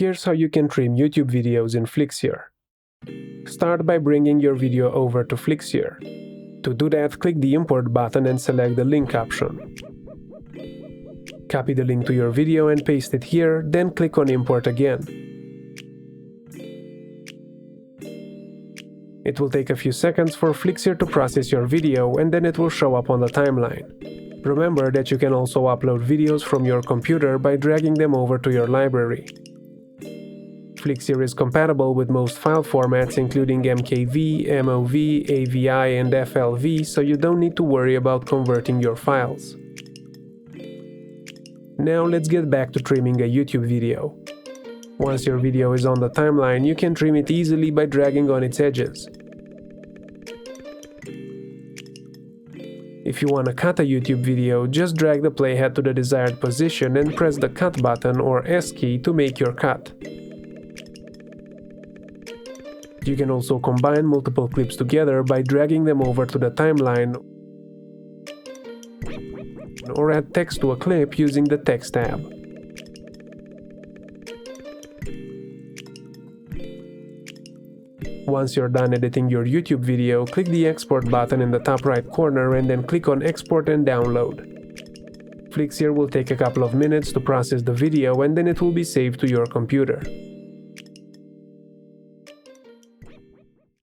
Here's how you can trim YouTube videos in Flixeer. Start by bringing your video over to Flixeer. To do that, click the Import button and select the link option. Copy the link to your video and paste it here, then click on Import again. It will take a few seconds for Flixeer to process your video, and then it will show up on the timeline. Remember that you can also upload videos from your computer by dragging them over to your library. Flixeer is compatible with most file formats including MKV, MOV, AVI, and FLV, so you don't need to worry about converting your files. Now let's get back to trimming a YouTube video. Once your video is on the timeline, you can trim it easily by dragging on its edges. If you want to cut a YouTube video, just drag the playhead to the desired position and press the Cut button or S key to make your cut. You can also combine multiple clips together by dragging them over to the timeline or add text to a clip using the Text tab. Once you're done editing your YouTube video, click the Export button in the top right corner and then click on Export and Download. Flixeer will take a couple of minutes to process the video and then it will be saved to your computer.